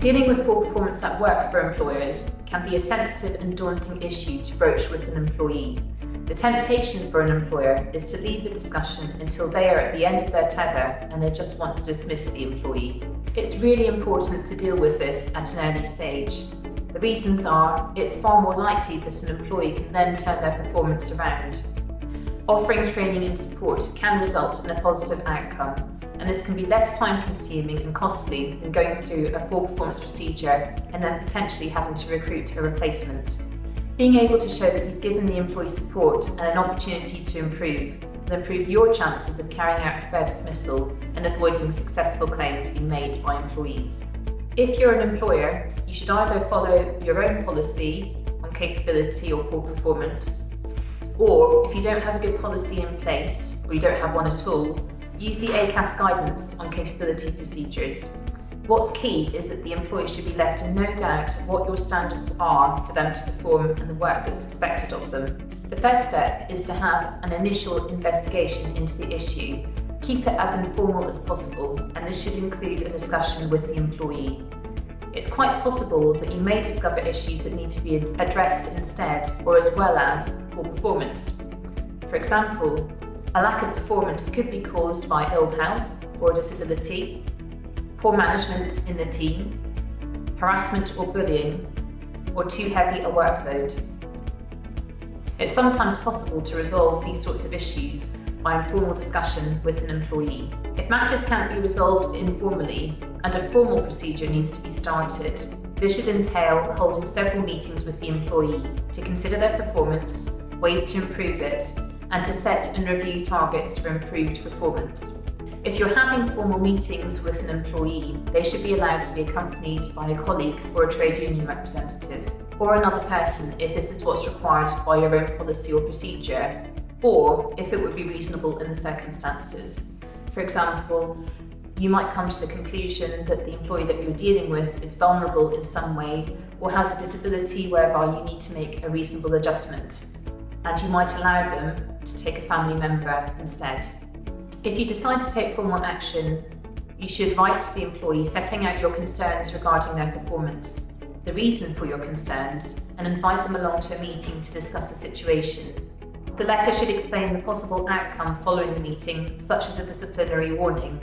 Dealing with poor performance at work for employers can be a sensitive and daunting issue to broach with an employee. The temptation for an employer is to leave the discussion until they are at the end of their tether and they just want to dismiss the employee. It's really important to deal with this at an early stage. The reasons are, it's far more likely that an employee can then turn their performance around. Offering training and support can result in a positive outcome, and this can be less time-consuming and costly than going through a poor performance procedure and then potentially having to recruit a replacement. Being able to show that you've given the employee support and an opportunity to improve will improve your chances of carrying out a fair dismissal and avoiding successful claims being made by employees. If you're an employer, you should either follow your own policy on capability or poor performance, or if you don't have a good policy in place, or you don't have one at all, use the ACAS guidance on capability procedures. What's key is that the employee should be left in no doubt of what your standards are for them to perform and the work that's expected of them. The first step is to have an initial investigation into the issue. Keep it as informal as possible, and this should include a discussion with the employee. It's quite possible that you may discover issues that need to be addressed instead, or as well as poor performance. For example, a lack of performance could be caused by ill health or disability, poor management in the team, harassment or bullying, or too heavy a workload. It's sometimes possible to resolve these sorts of issues by informal discussion with an employee. If matters can't be resolved informally and a formal procedure needs to be started, this should entail holding several meetings with the employee to consider their performance, ways to improve it, and to set and review targets for improved performance. If you're having formal meetings with an employee, they should be allowed to be accompanied by a colleague or a trade union representative, or another person if this is what's required by your own policy or procedure, or if it would be reasonable in the circumstances. For example, you might come to the conclusion that the employee that you're dealing with is vulnerable in some way or has a disability whereby you need to make a reasonable adjustment, and you might allow them to take a family member instead. If you decide to take formal action, you should write to the employee setting out your concerns regarding their performance, the reason for your concerns, and invite them along to a meeting to discuss the situation. The letter should explain the possible outcome following the meeting, such as a disciplinary warning,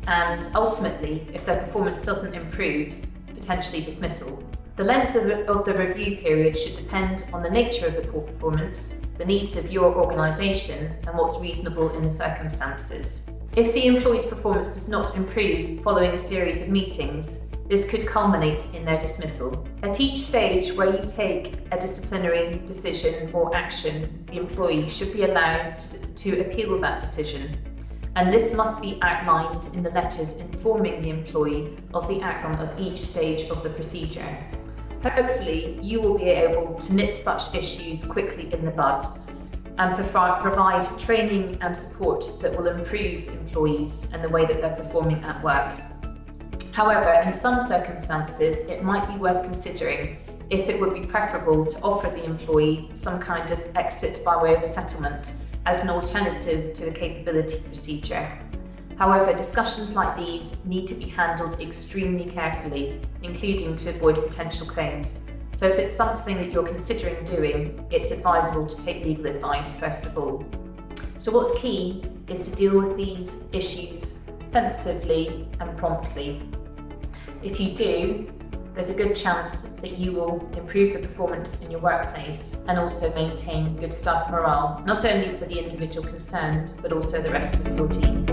and ultimately, if their performance doesn't improve, potentially dismissal. The length of the review period should depend on the nature of the poor performance, the needs of your organisation, and what's reasonable in the circumstances. If the employee's performance does not improve following a series of meetings, this could culminate in their dismissal. At each stage where you take a disciplinary decision or action, the employee should be allowed to appeal that decision, and this must be outlined in the letters informing the employee of the outcome of each stage of the procedure. Hopefully, you will be able to nip such issues quickly in the bud and provide training and support that will improve employees and the way that they're performing at work. However, in some circumstances, it might be worth considering if it would be preferable to offer the employee some kind of exit by way of a settlement as an alternative to the capability procedure. However, discussions like these need to be handled extremely carefully, including to avoid potential claims. So if it's something that you're considering doing, it's advisable to take legal advice first of all. So what's key is to deal with these issues sensitively and promptly. If you do, there's a good chance that you will improve the performance in your workplace and also maintain good staff morale, not only for the individual concerned, but also the rest of your team.